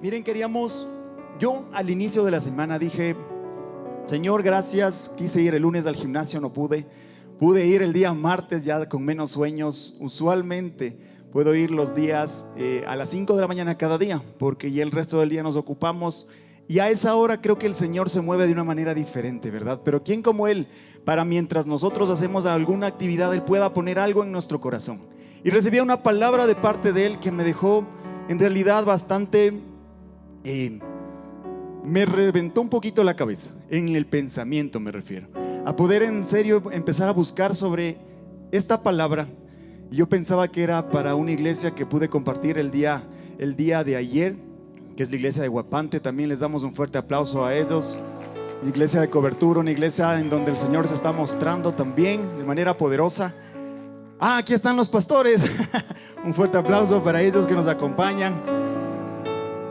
Miren, yo al inicio de la semana dije, Señor, gracias. Quise ir el lunes al gimnasio, no pude. Pude ir el día martes ya con menos sueños. Usualmente puedo ir los días a las 5 de la mañana cada día, porque ya el resto del día nos ocupamos. Y a esa hora creo que el Señor se mueve de una manera diferente, ¿verdad? Pero ¿quién como Él para mientras nosotros hacemos alguna actividad, Él pueda poner algo en nuestro corazón? Y recibí una palabra de parte de Él que me dejó en realidad bastante... me reventó un poquito la cabeza, en el pensamiento me refiero, a poder en serio empezar a buscar sobre esta palabra. Yo pensaba que era para una iglesia que pude compartir el día de ayer, que es la iglesia de Guapante. También les damos un fuerte aplauso a ellos. Iglesia de cobertura, una iglesia en donde el Señor se está mostrando también de manera poderosa. Aquí están los pastores. Un fuerte aplauso para ellos que nos acompañan.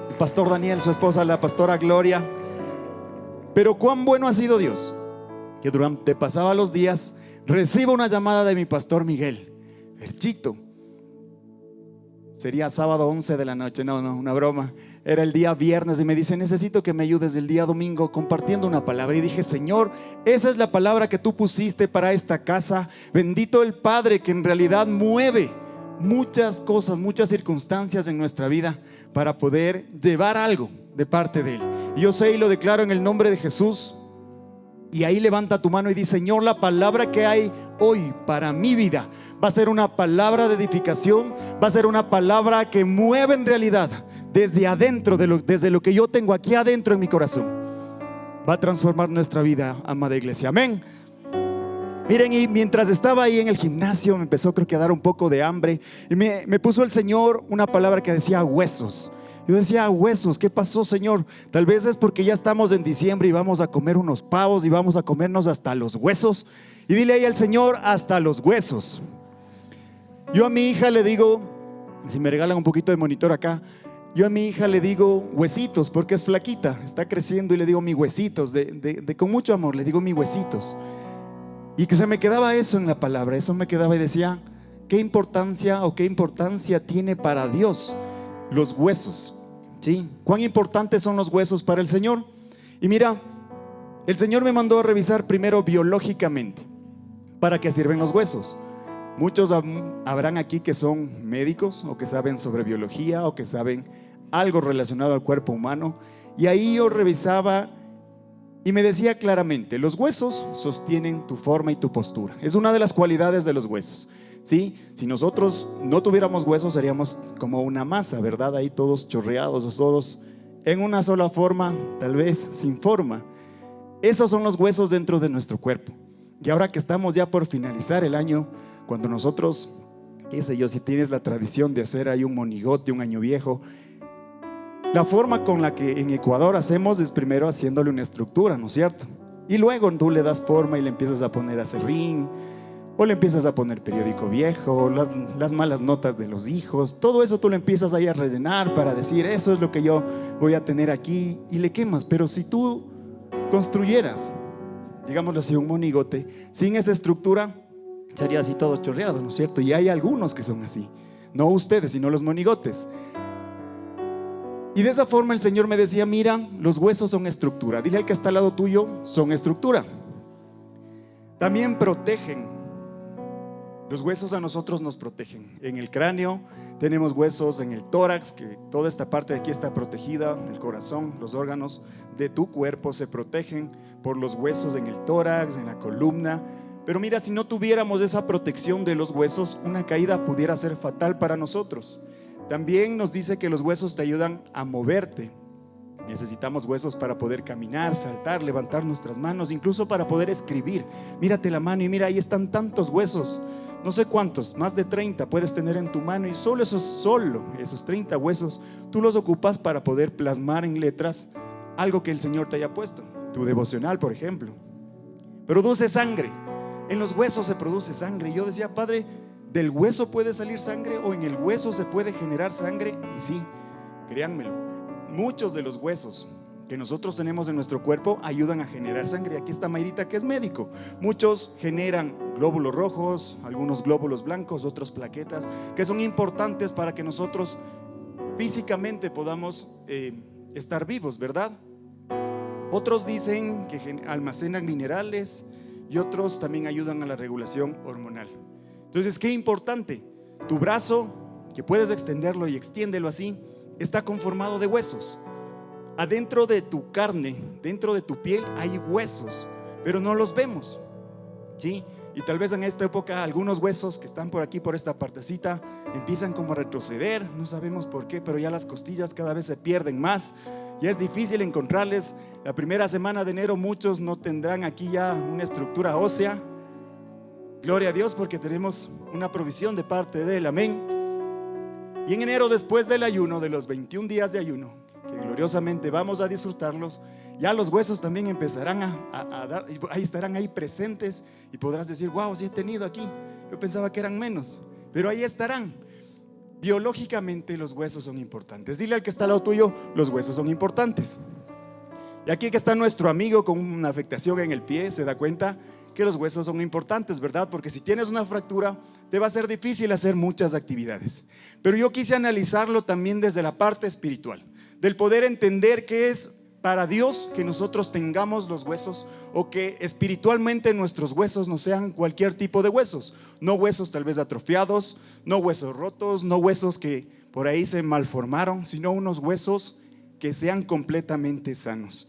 El pastor Daniel, su esposa, la pastora Gloria. Pero cuán bueno ha sido Dios, que durante pasaba los días recibo una llamada de mi pastor Miguel. Ferchito, sería sábado 11 de la noche, no, una broma. Era el día viernes y me dice, necesito que me ayudes el día domingo compartiendo una palabra. Y dije, Señor, esa es la palabra que tú pusiste para esta casa. Bendito el Padre que en realidad mueve muchas cosas, muchas circunstancias en nuestra vida para poder llevar algo de parte de Él. Y yo sé y lo declaro en el nombre de Jesús. Y ahí levanta tu mano y dice, Señor, la palabra que hay hoy para mi vida va a ser una palabra de edificación, va a ser una palabra que mueve en realidad desde adentro, desde lo que yo tengo aquí adentro en mi corazón. Va a transformar nuestra vida, amada iglesia. Amén. Miren, y mientras estaba ahí en el gimnasio me empezó, creo que a dar un poco de hambre. Y me puso el Señor una palabra que decía huesos. Yo decía, huesos, ¿qué pasó, Señor? Tal vez es porque ya estamos en diciembre y vamos a comer unos pavos y vamos a comernos hasta los huesos. Y dile ahí al Señor, hasta los huesos. Yo a mi hija le digo, si me regalan un poquito de monitor acá, yo a mi hija le digo huesitos porque es flaquita, está creciendo, y le digo mis huesitos, con mucho amor le digo mis huesitos. Y que se me quedaba eso en la palabra, eso me quedaba y decía, ¿qué importancia tiene para Dios los huesos? ¿Sí? ¿Cuán importantes son los huesos para el Señor? Y mira, el Señor me mandó a revisar primero biológicamente para qué sirven los huesos. Muchos habrán aquí que son médicos o que saben sobre biología o que saben algo relacionado al cuerpo humano. Y ahí yo revisaba y me decía claramente, los huesos sostienen tu forma y tu postura. Es una de las cualidades de los huesos. ¿Sí? Si nosotros no tuviéramos huesos seríamos como una masa, ¿verdad? Ahí todos chorreados, todos en una sola forma, tal vez sin forma. Esos son los huesos dentro de nuestro cuerpo. Y ahora que estamos ya por finalizar el año, cuando nosotros, qué sé yo, si tienes la tradición de hacer ahí un monigote, un año viejo, la forma con la que en Ecuador hacemos es primero haciéndole una estructura, ¿no es cierto? Y luego tú le das forma y le empiezas a poner acerrín, o le empiezas a poner periódico viejo, las malas notas de los hijos, todo eso tú lo empiezas ahí a rellenar para decir, eso es lo que yo voy a tener aquí, y le quemas. Pero si tú construyeras, digámoslo así, un monigote sin esa estructura, sería así todo chorreado, ¿no es cierto? Y hay algunos que son así, no ustedes, sino los monigotes. Y de esa forma el Señor me decía, mira, los huesos son estructura. Dile al que está al lado tuyo, son estructura. También protegen. Los huesos a nosotros nos protegen. En el cráneo tenemos huesos, en el tórax, que toda esta parte de aquí está protegida. El corazón, los órganos de tu cuerpo se protegen por los huesos en el tórax, en la columna. Pero mira, si no tuviéramos esa protección de los huesos, una caída pudiera ser fatal para nosotros. También nos dice que los huesos te ayudan a moverte. Necesitamos huesos para poder caminar, saltar, levantar nuestras manos, incluso para poder escribir. Mírate la mano y mira, ahí están tantos huesos. No sé cuántos, más de 30 puedes tener en tu mano, y solo esos 30 huesos tú los ocupas para poder plasmar en letras algo que el Señor te haya puesto. Tu devocional, por ejemplo. Produce sangre. En los huesos se produce sangre. Y yo decía, Padre, ¿del hueso puede salir sangre o en el hueso se puede generar sangre? Y sí, créanmelo, muchos de los huesos que nosotros tenemos en nuestro cuerpo ayudan a generar sangre. Aquí está Mayrita, que es médico. Muchos generan glóbulos rojos, algunos glóbulos blancos, otros plaquetas, que son importantes para que nosotros físicamente podamos estar vivos, ¿verdad? Otros dicen que almacenan minerales y otros también ayudan a la regulación hormonal. Entonces, qué importante, tu brazo, que puedes extenderlo y extiéndelo así, está conformado de huesos. Adentro de tu carne, dentro de tu piel hay huesos, pero no los vemos, ¿sí? Y tal vez en esta época algunos huesos que están por aquí, por esta partecita, empiezan como a retroceder, no sabemos por qué, pero ya las costillas cada vez se pierden más. Ya es difícil encontrarles. La primera semana de enero muchos no tendrán aquí ya una estructura ósea. Gloria a Dios, porque tenemos una provisión de parte de Él, amén. Y en enero, después del ayuno, de los 21 días de ayuno, que gloriosamente vamos a disfrutarlos, ya los huesos también empezarán a dar, ahí estarán ahí presentes, y podrás decir: wow, sí he tenido aquí, yo pensaba que eran menos, pero ahí estarán. Biológicamente los huesos son importantes. Dile al que está al lado tuyo: los huesos son importantes. Y aquí que está nuestro amigo con una afectación en el pie, se da cuenta que los huesos son importantes, ¿verdad? Porque si tienes una fractura, te va a ser difícil hacer muchas actividades. Pero yo quise analizarlo también desde la parte espiritual, del poder entender qué es para Dios que nosotros tengamos los huesos, o que espiritualmente nuestros huesos no sean cualquier tipo de huesos. No huesos tal vez atrofiados, no huesos rotos, no huesos que por ahí se malformaron, sino unos huesos que sean completamente sanos.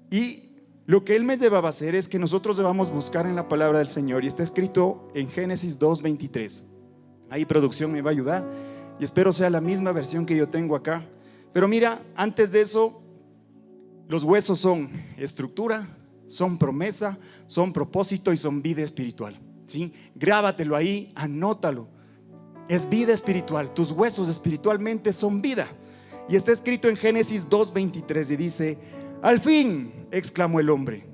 Y lo que Él me llevaba a hacer es que nosotros debamos buscar en la palabra del Señor, y está escrito en Génesis 2:23. Ahí producción me va a ayudar, y espero sea la misma versión que yo tengo acá. Pero mira, antes de eso, los huesos son estructura, son promesa, son propósito y son vida espiritual, ¿sí? Grábatelo ahí, anótalo. Es vida espiritual, tus huesos espiritualmente son vida. Y está escrito en Génesis 2:23 y dice: al fin, exclamó el hombre,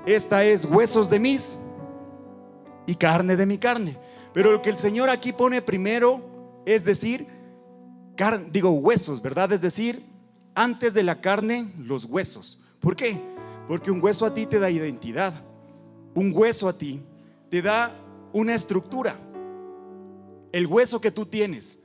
esta es huesos de mis y carne de mi carne. Pero lo que el Señor aquí pone primero es decir, huesos, ¿verdad? Es decir, antes de la carne, los huesos. ¿Por qué? Porque un hueso a ti te da identidad. Un hueso a ti te da una estructura. El hueso que tú tienes,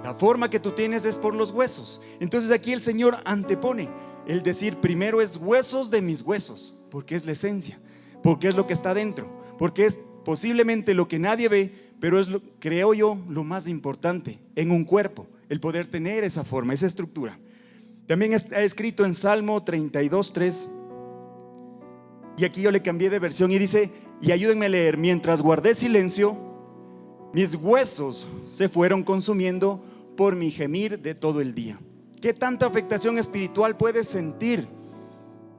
la forma que tú tienes es por los huesos. Entonces aquí el Señor antepone el decir primero es huesos de mis huesos, porque es la esencia, porque es lo que está dentro, porque es posiblemente lo que nadie ve, pero es creo yo, lo más importante en un cuerpo, el poder tener esa forma, esa estructura. También está escrito en Salmo 32:3, y aquí yo le cambié de versión y dice, y ayúdenme a leer: mientras guardé silencio, mis huesos se fueron consumiendo por mi gemir de todo el día. ¿Qué tanta afectación espiritual puede sentir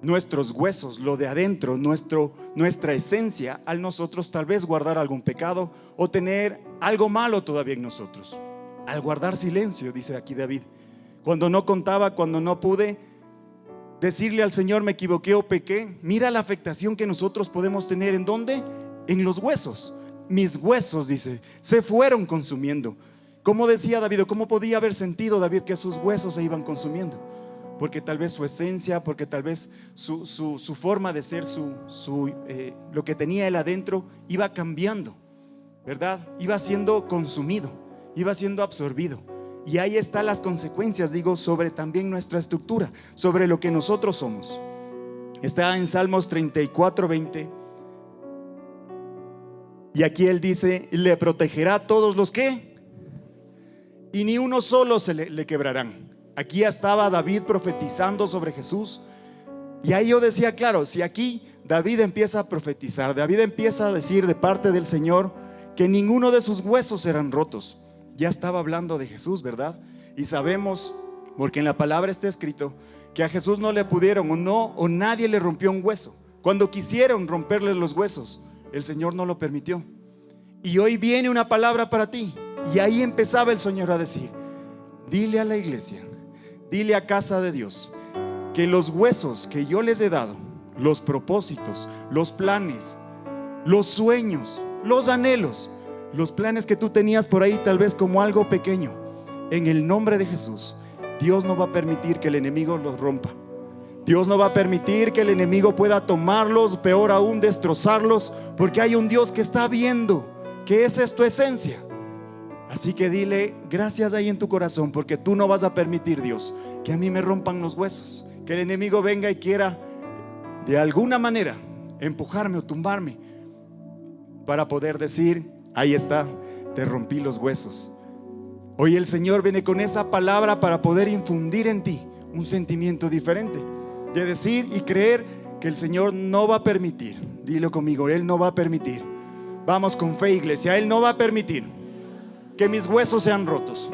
nuestros huesos, lo de adentro, nuestra esencia, al nosotros tal vez guardar algún pecado o tener algo malo todavía en nosotros? Al guardar silencio, dice aquí David, cuando no contaba, cuando no pude decirle al Señor: me equivoqué o pequé. Mira la afectación que nosotros podemos tener. ¿En dónde? En los huesos. Mis huesos, dice, se fueron consumiendo. ¿Cómo decía David? ¿Cómo podía haber sentido David que sus huesos se iban consumiendo? Porque tal vez su esencia, porque tal vez su forma de ser, lo que tenía él adentro iba cambiando, ¿verdad? Iba siendo consumido, iba siendo absorbido. Y ahí están las consecuencias, digo, sobre también nuestra estructura, sobre lo que nosotros somos. Está en Salmos 34:20. Y aquí él dice: le protegerá a todos los que, y ni uno solo le quebrarán. Aquí estaba David profetizando sobre Jesús. Y ahí yo decía, claro, si aquí David empieza a profetizar, David empieza a decir de parte del Señor que ninguno de sus huesos serán rotos, ya estaba hablando de Jesús, ¿verdad? Y sabemos, porque en la palabra está escrito, que a Jesús no le pudieron o nadie le rompió un hueso. Cuando quisieron romperle los huesos, el Señor no lo permitió. Y hoy viene una palabra para ti. Y ahí empezaba el Señor a decir: dile a la iglesia, dile a casa de Dios, que los huesos que yo les he dado, los propósitos, los planes, los sueños, los anhelos, los planes que tú tenías por ahí tal vez como algo pequeño, en el nombre de Jesús, Dios no va a permitir que el enemigo los rompa. Dios no va a permitir que el enemigo pueda tomarlos, peor aún destrozarlos, porque hay un Dios que está viendo que esa es tu esencia. Así que dile gracias ahí en tu corazón, porque tú no vas a permitir, Dios, que a mí me rompan los huesos, que el enemigo venga y quiera de alguna manera empujarme o tumbarme, para poder decir: ahí está, te rompí los huesos. Hoy el Señor viene con esa palabra para poder infundir en ti un sentimiento diferente, de decir y creer que el Señor no va a permitir. Dilo conmigo: Él no va a permitir. Vamos con fe, iglesia. Él no va a permitir que mis huesos sean rotos.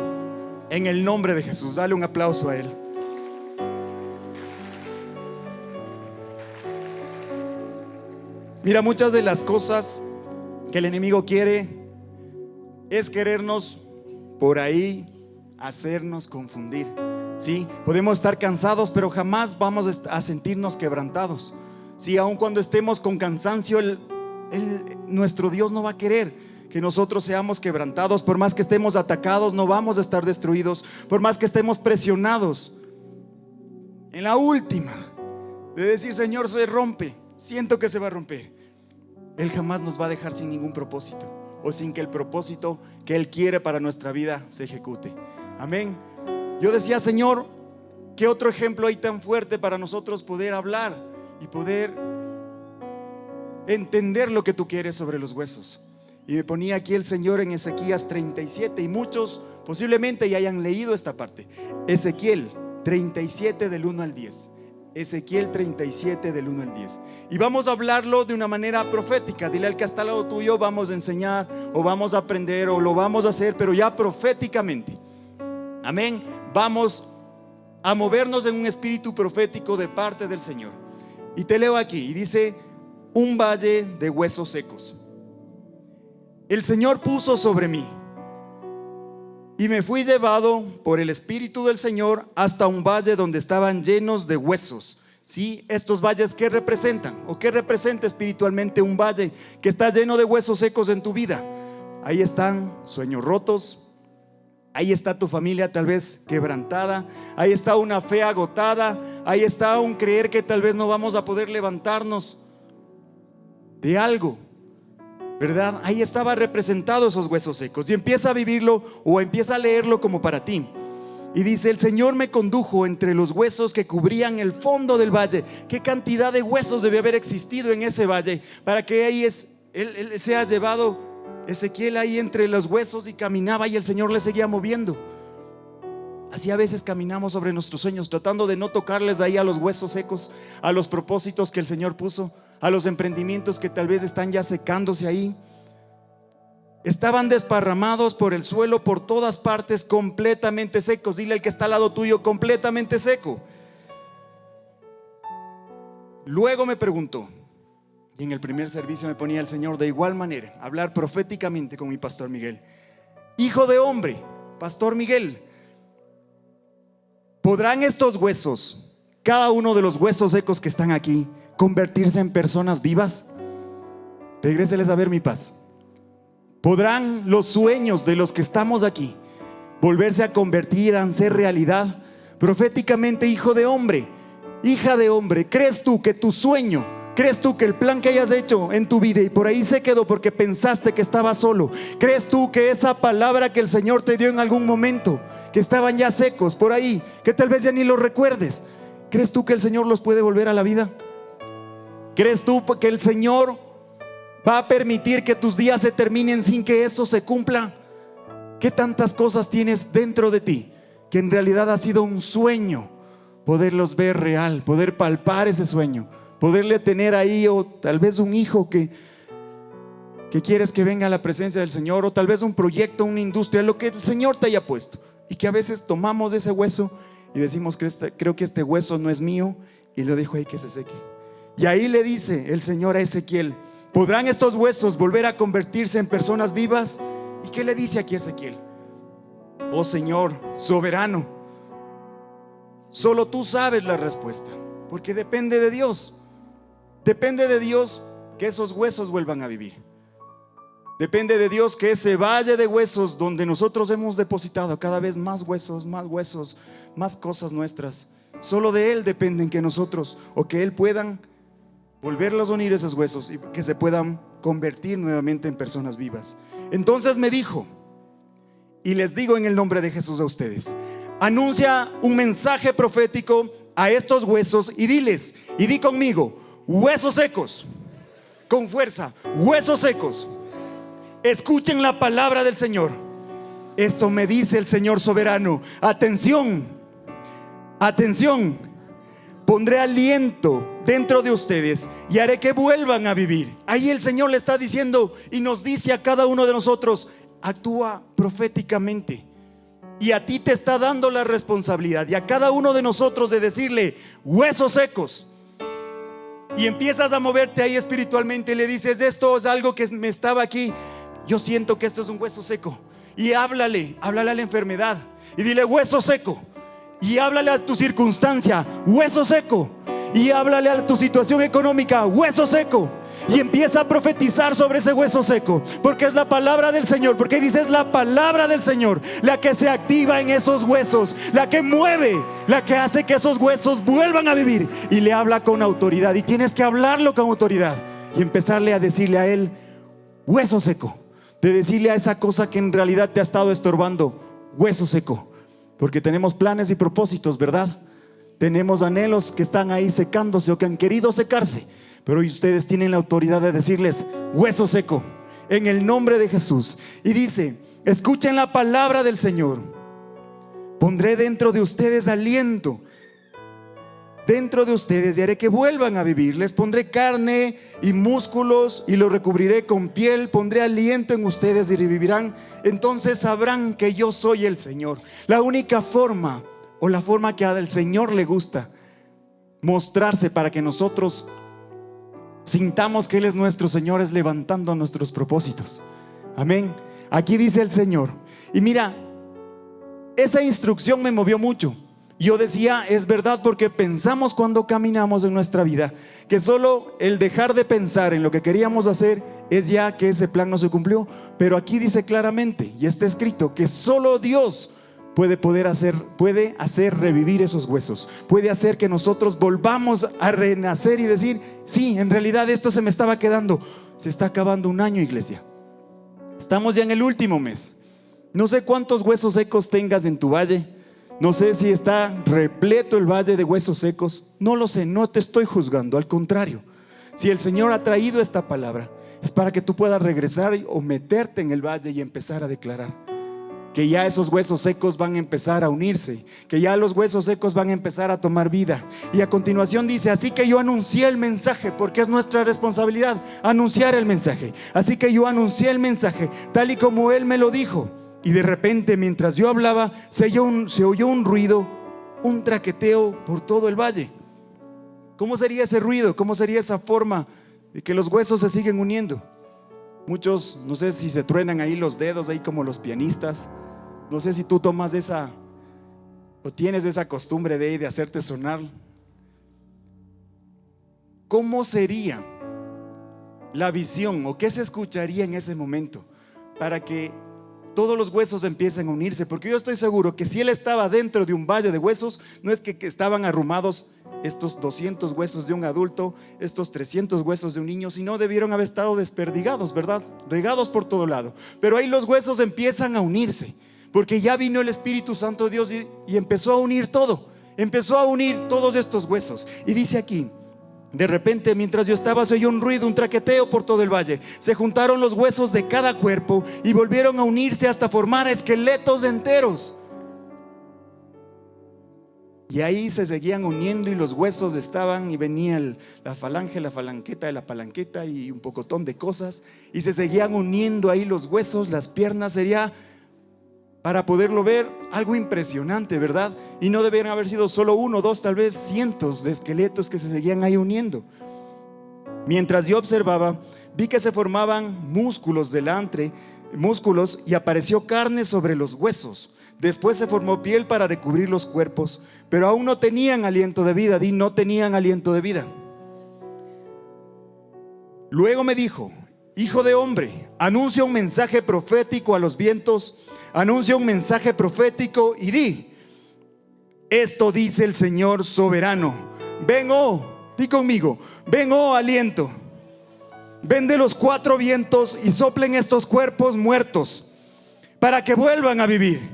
En el nombre de Jesús, dale un aplauso a Él. Mira, muchas de las cosas que el enemigo quiere es querernos por ahí hacernos confundir. Sí, podemos estar cansados, pero jamás vamos a sentirnos quebrantados. Sí, aun cuando estemos con cansancio, nuestro Dios no va a querer que nosotros seamos quebrantados. Por más que estemos atacados, no vamos a estar destruidos. Por más que estemos presionados, en la última de decir: Señor, se rompe, siento que se va a romper, Él jamás nos va a dejar sin ningún propósito, o sin que el propósito que Él quiere para nuestra vida se ejecute. Amén. Yo decía: Señor, ¿qué otro ejemplo hay tan fuerte para nosotros poder hablar y poder entender lo que tú quieres sobre los huesos? Y me ponía aquí el Señor en Ezequías 37, y muchos posiblemente ya hayan leído esta parte. Ezequiel 37 del 1 al 10. Ezequiel 37 del 1 al 10. Y vamos a hablarlo de una manera profética. Dile al que está al lado tuyo: vamos a enseñar, o vamos a aprender, o lo vamos a hacer, pero ya proféticamente. Amén. Vamos a movernos en un espíritu profético de parte del Señor. Y te leo aquí, y dice: un valle de huesos secos. El Señor puso sobre mí, y me fui llevado por el Espíritu del Señor hasta un valle donde estaban llenos de huesos. ¿Sí? Estos valles, ¿qué representan? ¿O qué representa espiritualmente un valle que está lleno de huesos secos en tu vida? Ahí están sueños rotos. Ahí está tu familia tal vez quebrantada. Ahí está una fe agotada. Ahí está un creer que tal vez no vamos a poder levantarnos de algo, ¿verdad? Ahí estaba representado esos huesos secos. Y empieza a vivirlo, o empieza a leerlo como para ti. Y dice: el Señor me condujo entre los huesos que cubrían el fondo del valle. ¿Qué cantidad de huesos debe haber existido en ese valle para que ahí él se ha llevado Ezequiel ahí entre los huesos, y caminaba, y el Señor le seguía moviendo? Así a veces caminamos sobre nuestros sueños, tratando de no tocarles ahí a los huesos secos, a los propósitos que el Señor puso, a los emprendimientos que tal vez están ya secándose ahí. Estaban desparramados por el suelo, por todas partes, completamente secos. Dile al que está al lado tuyo: completamente seco. Luego me preguntó, y en el primer servicio me ponía el Señor de igual manera a hablar proféticamente con mi pastor Miguel: hijo de hombre, pastor Miguel, ¿podrán estos huesos, cada uno de los huesos secos que están aquí, convertirse en personas vivas? Regréseles a ver, mi paz. ¿Podrán los sueños de los que estamos aquí volverse a convertir, a ser realidad? Proféticamente, hijo de hombre, hija de hombre, ¿crees tú que tu sueño, crees tú que el plan que hayas hecho en tu vida y por ahí se quedó porque pensaste que estabas solo, crees tú que esa palabra que el Señor te dio en algún momento, que estaban ya secos por ahí, que tal vez ya ni los recuerdes, crees tú que el Señor los puede volver a la vida? ¿Crees tú que el Señor va a permitir que tus días se terminen sin que eso se cumpla? ¿Qué tantas cosas tienes dentro de ti que en realidad ha sido un sueño poderlos ver real, poder palpar ese sueño, poderle tener ahí, o tal vez un hijo que quieres que venga a la presencia del Señor, o tal vez un proyecto, una industria, lo que el Señor te haya puesto, y que a veces tomamos ese hueso y decimos: creo que este hueso no es mío, y lo dejo ahí que se seque. Y ahí le dice el Señor a Ezequiel: ¿podrán estos huesos volver a convertirse en personas vivas? ¿Y qué le dice aquí Ezequiel? Oh Señor soberano, solo tú sabes la respuesta, porque depende de Dios. Depende de Dios que esos huesos vuelvan a vivir. Depende de Dios que ese valle de huesos donde nosotros hemos depositado cada vez más huesos, más cosas nuestras, solo de Él dependen que nosotros, o que Él puedan volverlos a unir esos huesos y que se puedan convertir nuevamente en personas vivas. Entonces me dijo: Y les digo en el nombre de Jesús a ustedes: anuncia un mensaje profético a estos huesos y diles, y di conmigo: huesos secos. Con fuerza: huesos secos, escuchen la palabra del Señor. Esto me dice el Señor soberano. Atención, atención. Pondré aliento dentro de ustedes y haré que vuelvan a vivir. Ahí el Señor le está diciendo y nos dice a cada uno de nosotros: actúa proféticamente. Y a ti te está dando la responsabilidad, y a cada uno de nosotros, de decirle: huesos secos. Y empiezas a moverte ahí espiritualmente y le dices: esto es algo que me estaba aquí, yo siento que esto es un hueso seco. Y háblale a la enfermedad y dile: hueso seco. Y háblale a tu circunstancia: hueso seco. Y háblale a tu situación económica: hueso seco. Y empieza a profetizar sobre ese hueso seco, porque es la palabra del Señor. Porque dice: es la palabra del Señor la que se activa en esos huesos, la que mueve, la que hace que esos huesos vuelvan a vivir. Y le habla con autoridad, y tienes que hablarlo con autoridad y empezarle a decirle a él: hueso seco. De decirle a esa cosa que en realidad te ha estado estorbando: hueso seco. Porque tenemos planes y propósitos, ¿verdad? Tenemos anhelos que están ahí secándose o que han querido secarse, pero hoy ustedes tienen la autoridad de decirles: hueso seco, en el nombre de Jesús. Y dice: escuchen la palabra del Señor. Pondré dentro de ustedes aliento, dentro de ustedes, y haré que vuelvan a vivir. Les pondré carne y músculos y los recubriré con piel. Pondré aliento en ustedes y revivirán. Entonces sabrán que yo soy el Señor. La única forma, o la forma que al Señor le gusta mostrarse para que nosotros sintamos que Él es nuestro Señor, es levantando nuestros propósitos. Amén. Aquí dice el Señor. Y mira, esa instrucción me movió mucho. Yo decía: es verdad, porque pensamos cuando caminamos en nuestra vida que solo el dejar de pensar en lo que queríamos hacer es ya que ese plan no se cumplió. Pero aquí dice claramente, y está escrito, que solo Dios puede hacer revivir esos huesos, puede hacer que nosotros volvamos a renacer y decir: sí, en realidad esto se me estaba quedando. Se está acabando un año, iglesia. Estamos ya en el último mes. No sé cuántos huesos secos tengas en tu valle. No sé si está repleto el valle de huesos secos. No lo sé, no te estoy juzgando. Al contrario, si el Señor ha traído esta palabra, es para que tú puedas regresar o meterte en el valle y empezar a declarar que ya esos huesos secos van a empezar a unirse, que ya los huesos secos van a empezar a tomar vida. Y a continuación dice: así que yo anuncié el mensaje, porque es nuestra responsabilidad anunciar el mensaje. Así que yo anuncié el mensaje tal y como Él me lo dijo. Y de repente, mientras yo hablaba, se oyó un ruido, un traqueteo por todo el valle. ¿Cómo sería ese ruido? ¿Cómo sería esa forma de que los huesos se siguen uniendo? Muchos, no sé si se truenan ahí los dedos, ahí como los pianistas. No sé si tú tomas esa, o tienes esa costumbre de hacerte sonar. ¿Cómo sería la visión, o qué se escucharía en ese momento para que todos los huesos empiecen a unirse? Porque yo estoy seguro que si Él estaba dentro de un valle de huesos, no es que estaban arrumados estos 200 huesos de un adulto, estos 300 huesos de un niño, sino debieron haber estado desperdigados, ¿verdad? Regados por todo lado. Pero ahí los huesos empiezan a unirse, porque ya vino el Espíritu Santo de Dios y empezó a unir todo. Empezó a unir todos estos huesos. Y dice aquí: de repente, mientras yo estaba, se oyó un ruido, un traqueteo por todo el valle. Se juntaron los huesos de cada cuerpo y volvieron a unirse hasta formar esqueletos enteros. Y ahí se seguían uniendo, y los huesos estaban, y venía la falange, la falanqueta de la palanqueta y un pocotón de cosas, y se seguían uniendo ahí los huesos, las piernas. Sería, para poderlo ver, algo impresionante, ¿verdad? Y no debieron haber sido solo uno, dos, tal vez cientos de esqueletos que se seguían ahí uniendo. Mientras yo observaba, vi que se formaban músculos y apareció carne sobre los huesos. Después se formó piel para recubrir los cuerpos, pero aún no tenían aliento de vida. No tenían aliento de vida. Luego me dijo: hijo de hombre, anuncia un mensaje profético a los vientos. Anuncia un mensaje profético y di: esto dice el Señor soberano. Ven, di conmigo: ven, aliento. Ven de los 4 vientos y soplen estos cuerpos muertos. para que vuelvan a vivir.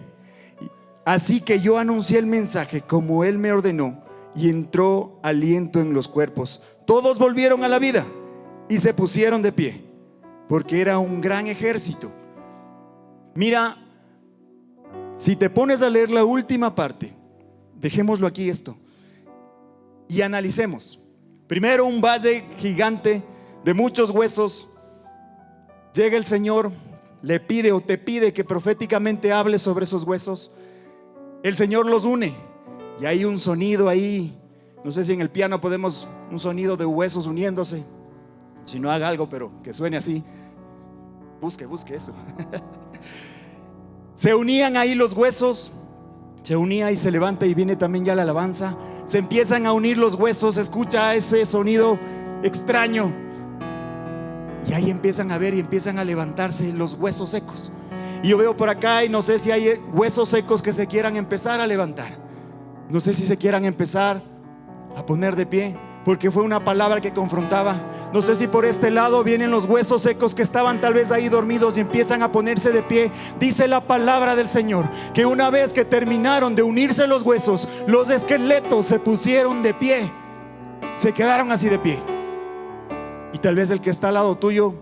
Así que yo anuncié el mensaje como Él me ordenó, y entró aliento en los cuerpos. Todos volvieron a la vida y se pusieron de pie, porque era un gran ejército. Mira, si te pones a leer la última parte, dejémoslo aquí esto y analicemos. Primero, un valle gigante de muchos huesos. Llega el Señor, le pide o te pide que proféticamente hables sobre esos huesos. El Señor los une y hay un sonido ahí. No sé si en el piano podemos un sonido de huesos uniéndose. Si no, haga algo, pero que suene así. Busque eso. Se unían ahí los huesos, se unía y se levanta, y viene también ya la alabanza. Se empiezan a unir los huesos, escucha ese sonido extraño, y ahí empiezan a ver y empiezan a levantarse los huesos secos. Y yo veo por acá y no sé si hay huesos secos que se quieran empezar a levantar. No sé si se quieran empezar a poner de pie, porque fue una palabra que confrontaba. No sé si por este lado vienen los huesos secos que estaban tal vez ahí dormidos y empiezan a ponerse de pie. Dice la palabra del Señor que una vez que terminaron de unirse los huesos, los esqueletos se pusieron de pie, se quedaron así de pie. Y tal vez el que está al lado tuyo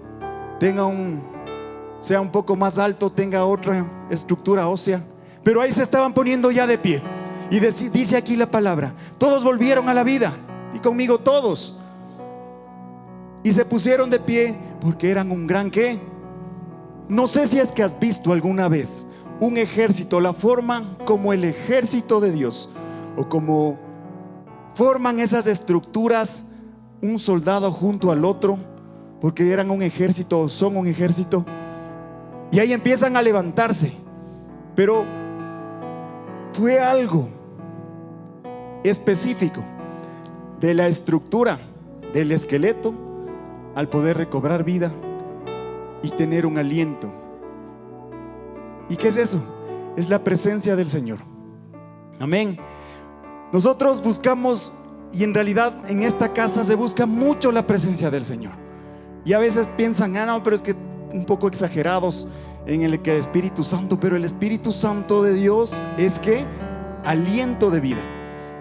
sea un poco más alto, tenga otra estructura ósea, pero ahí se estaban poniendo ya de pie. Y dice aquí la palabra: todos volvieron a la vida. Y conmigo, todos. Y se pusieron de pie porque eran un gran ¿qué? No sé si es que has visto alguna vez un ejército, la forma como el ejército de Dios, o como forman esas estructuras, un soldado junto al otro, porque eran un ejército, son un ejército. Y ahí empiezan a levantarse. Pero fue algo específico de la estructura del esqueleto al poder recobrar vida y tener un aliento. ¿Y qué es eso? Es la presencia del Señor. Amén. Nosotros buscamos, y en realidad en esta casa se busca mucho la presencia del Señor. Y a veces piensan: no, pero es que un poco exagerados en el que el Espíritu Santo. Pero el Espíritu Santo de Dios es que aliento de vida.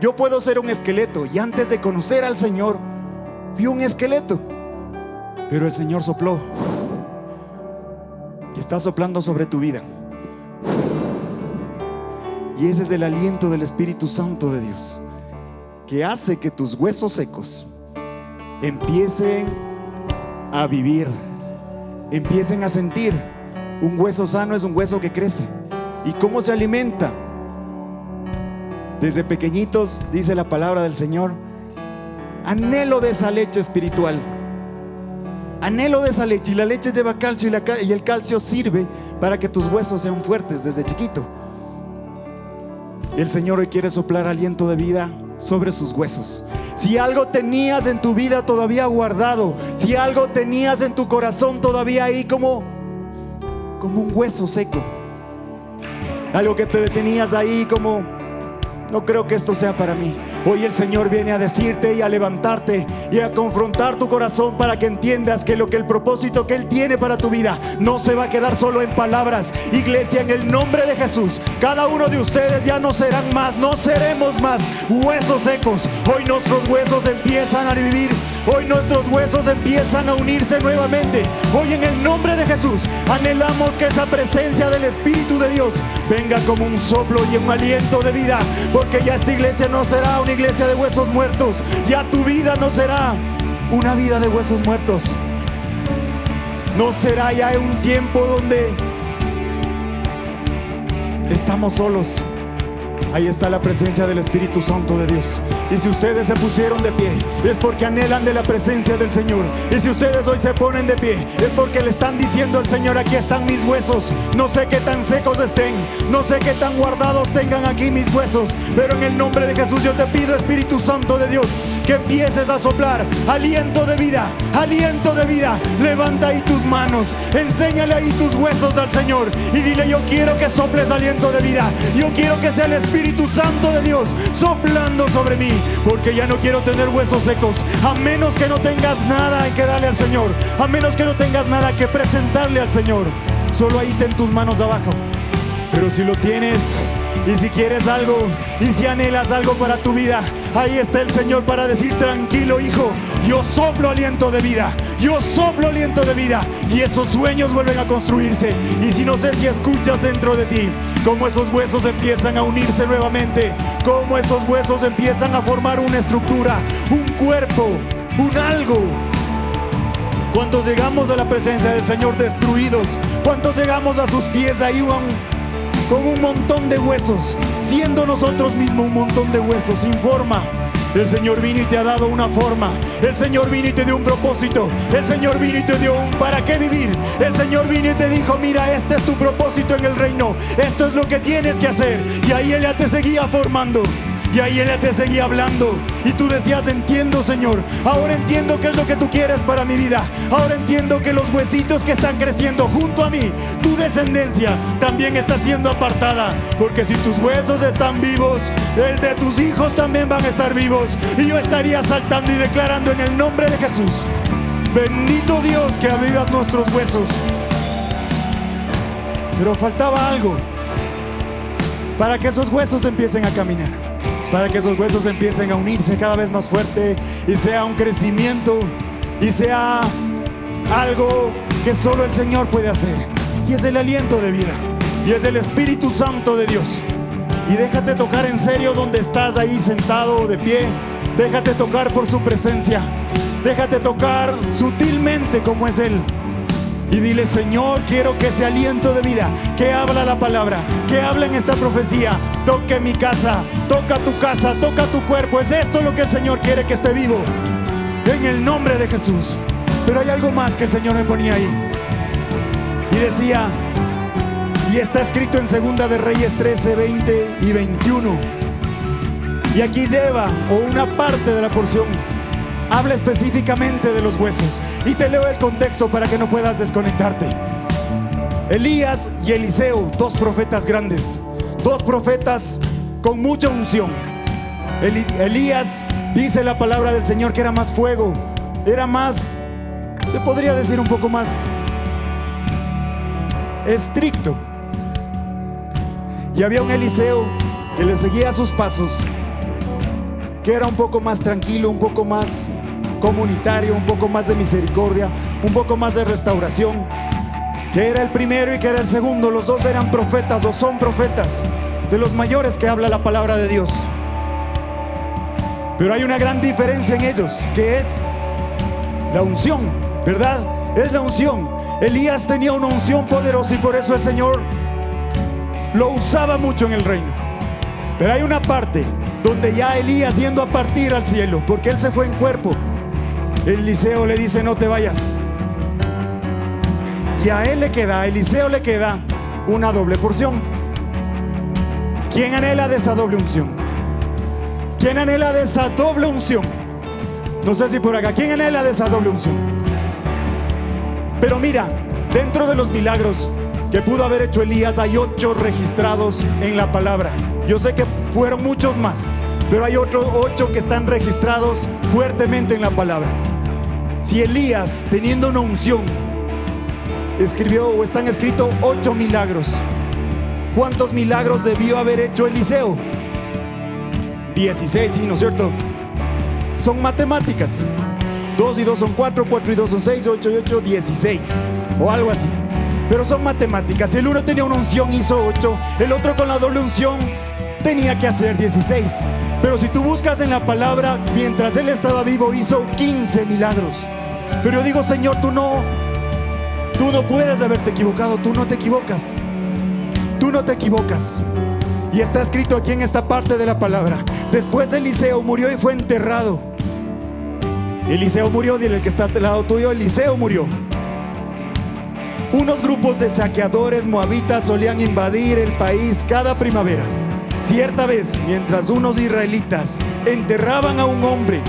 Yo puedo ser un esqueleto, y antes de conocer al Señor vi un esqueleto, pero el Señor sopló, y está soplando sobre tu vida. Y ese es el aliento del Espíritu Santo de Dios, que hace que tus huesos secos empiecen a vivir, empiecen a sentir. Un hueso sano es un hueso que crece. ¿Y cómo se alimenta? Desde pequeñitos, dice la palabra del Señor, anhelo de esa leche espiritual, anhelo de esa leche. Y la leche lleva calcio, y el calcio sirve para que tus huesos sean fuertes desde chiquito. El Señor hoy quiere soplar aliento de vida sobre sus huesos. Si algo tenías en tu vida todavía guardado, si algo tenías en tu corazón todavía ahí como un hueso seco, algo que te tenías ahí como: no creo que esto sea para mí. Hoy el Señor viene a decirte y a levantarte y a confrontar tu corazón para que entiendas que el propósito que Él tiene para tu vida no se va a quedar solo en palabras. Iglesia, en el nombre de Jesús, cada uno de ustedes ya no serán más, no seremos más huesos secos. Hoy nuestros huesos empiezan a vivir. Hoy nuestros huesos empiezan a unirse nuevamente. Hoy en el nombre de Jesús anhelamos que esa presencia del Espíritu de Dios venga como un soplo y un aliento de vida, porque ya esta iglesia no será una iglesia de huesos muertos. Ya tu vida no será una vida de huesos muertos. No será ya un tiempo donde estamos solos. Ahí está la presencia del Espíritu Santo de Dios. Y si ustedes se pusieron de pie, es porque anhelan de la presencia del Señor. Y si ustedes hoy se ponen de pie, es porque le están diciendo al Señor: aquí están mis huesos. No sé qué tan secos estén, no sé qué tan guardados tengan aquí mis huesos, pero en el nombre de Jesús yo te pido, Espíritu Santo de Dios, que empieces a soplar aliento de vida, aliento de vida. Levanta ahí tus manos, enséñale ahí tus huesos al Señor y dile: yo quiero que soples aliento de vida. Yo quiero que sea el Espíritu Santo de Dios soplando sobre mí, porque ya no quiero tener huesos secos. A menos que no tengas nada que darle al Señor, a menos que no tengas nada que presentarle al Señor, solo ahí ten tus manos abajo. Pero si lo tienes y si quieres algo y si anhelas algo para tu vida, ahí está el Señor para decir: tranquilo, hijo, yo soplo aliento de vida, yo soplo aliento de vida, y esos sueños vuelven a construirse. Y si no sé si escuchas dentro de ti cómo esos huesos empiezan a unirse nuevamente, cómo esos huesos empiezan a formar una estructura, un cuerpo, un algo. ¿Cuántos llegamos a la presencia del Señor destruidos? ¿Cuántos llegamos a sus pies ahí con un montón de huesos, siendo nosotros mismos un montón de huesos sin forma? El Señor vino y te ha dado una forma. El Señor vino y te dio un propósito. El Señor vino y te dio un para qué vivir. El Señor vino y te dijo: mira, este es tu propósito en el reino, esto es lo que tienes que hacer. Y ahí Él ya te seguía formando, y ahí Él ya te seguía hablando. Y tú decías: entiendo, Señor, ahora entiendo qué es lo que tú quieres para mi vida. Ahora entiendo que los huesitos que están creciendo junto a mí, tu descendencia también está siendo apartada. Porque si tus huesos están vivos, el de tus hijos también van a estar vivos. Y yo estaría saltando y declarando en el nombre de Jesús: bendito Dios, que avivas nuestros huesos. Pero faltaba algo para que esos huesos empiecen a caminar, para que esos huesos empiecen a unirse cada vez más fuerte, y sea un crecimiento, y sea algo que solo el Señor puede hacer. Y es el aliento de vida, y es el Espíritu Santo de Dios. Y déjate tocar en serio donde estás ahí sentado o de pie. Déjate tocar por su presencia. Déjate tocar sutilmente como es Él. Y dile: Señor, quiero que ese aliento de vida que habla la palabra, que habla en esta profecía, toque mi casa, toca tu cuerpo. Es esto lo que el Señor quiere que esté vivo, en el nombre de Jesús. Pero hay algo más que el Señor me ponía ahí, y decía, y está escrito en 2 de Reyes 13, 20 y 21. Y aquí lleva, o una parte de la porción, habla específicamente de los huesos. Y te leo el contexto para que no puedas desconectarte. Elías y Eliseo, dos profetas grandes, dos profetas con mucha unción. Elías, dice la palabra del Señor, que era más fuego, era más, se podría decir un poco más estricto. Y había un Eliseo que le seguía sus pasos, que era un poco más tranquilo, un poco más comunitario, un poco más de misericordia, un poco más de restauración, que era el primero y que era el segundo. Los dos eran profetas, o son profetas, de los mayores que habla la palabra de Dios. Pero hay una gran diferencia en ellos, que es la unción, ¿verdad? Es la unción. Elías tenía una unción poderosa, y por eso el Señor lo usaba mucho en el reino. Pero hay una parte donde ya Elías, yendo a partir al cielo, porque él se fue en cuerpo, Eliseo le dice: no te vayas. Y a Eliseo le queda una doble porción. ¿Quién anhela de esa doble unción? ¿Quién anhela de esa doble unción? No sé si por acá, ¿quién anhela de esa doble unción? Pero mira, dentro de los milagros que pudo haber hecho Elías, hay 8 registrados en la palabra. Yo sé que fueron muchos más, pero hay otros 8 que están registrados fuertemente en la palabra. Si Elías, teniendo una unción, escribió, o están escritos 8 milagros, ¿cuántos milagros debió haber hecho Eliseo? 16, ¿sí, no es cierto? Son matemáticas. 2 y 2 son 4, 4 y 2 son 6, 8 y 8, 16, o algo así. Pero son matemáticas. El uno tenía una unción, hizo 8. El otro, con la doble unción, tenía que hacer 16. Pero si tú buscas en la palabra, mientras él estaba vivo, hizo 15 milagros. Pero yo digo: Señor, tú no puedes haberte equivocado. Tú no te equivocas. Tú no te equivocas. Y está escrito aquí en esta parte de la palabra: después Eliseo murió y fue enterrado. Eliseo murió, dile el que está al lado tuyo: Eliseo murió. Unos grupos de saqueadores moabitas solían invadir el país cada primavera. Cierta vez, mientras unos israelitas enterraban a un hombre,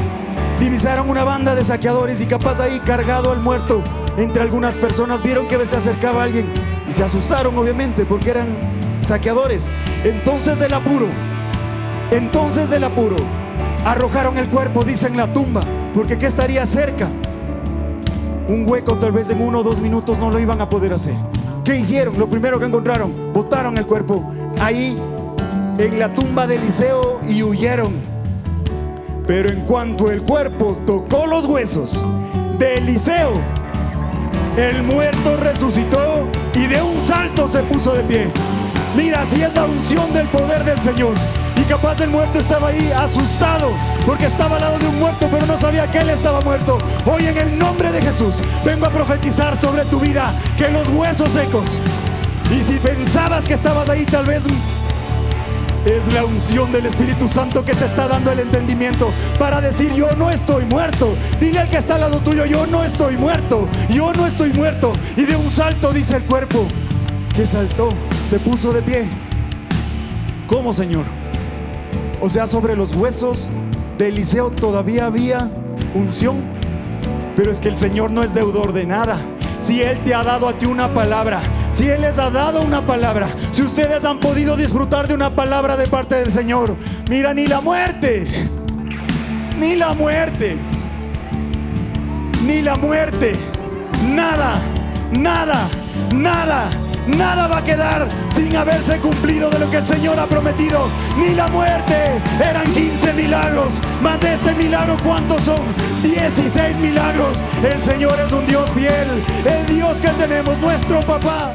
divisaron una banda de saqueadores, y capaz ahí cargado al muerto entre algunas personas, vieron que se acercaba alguien y se asustaron, obviamente, porque eran saqueadores. Entonces del apuro, arrojaron el cuerpo, dice, en la tumba, porque ¿qué estaría cerca? Un hueco, tal vez en 1 o 2 minutos no lo iban a poder hacer. ¿Qué hicieron? Lo primero que encontraron, botaron el cuerpo ahí en la tumba de Eliseo y huyeron. Pero en cuanto el cuerpo tocó los huesos de Eliseo, el muerto resucitó y de un salto se puso de pie. Mira, así es la unción del poder del Señor. Y capaz el muerto estaba ahí asustado porque estaba al lado de un muerto, pero no sabía que él estaba muerto. Hoy, en el nombre de Jesús, vengo a profetizar sobre tu vida que los huesos secos, y si pensabas que estabas ahí, tal vez es la unción del Espíritu Santo que te está dando el entendimiento para decir: yo no estoy muerto. Dile al que está al lado tuyo: yo no estoy muerto, yo no estoy muerto. Y de un salto, dice el cuerpo, que saltó, se puso de pie. ¿Cómo, Señor? O sea, sobre los huesos de Eliseo todavía había unción. Pero es que el Señor no es deudor de nada. Si Él te ha dado a ti una palabra, si Él les ha dado una palabra, si ustedes han podido disfrutar de una palabra de parte del Señor, mira, ni la muerte, ni la muerte, ni la muerte, nada, nada, nada, nada va a quedar sin haberse cumplido de lo que el Señor ha prometido. Ni la muerte. Eran 15 milagros, más de este milagro, ¿cuántos son? 16 milagros. El Señor es un Dios fiel, el Dios que tenemos, nuestro papá.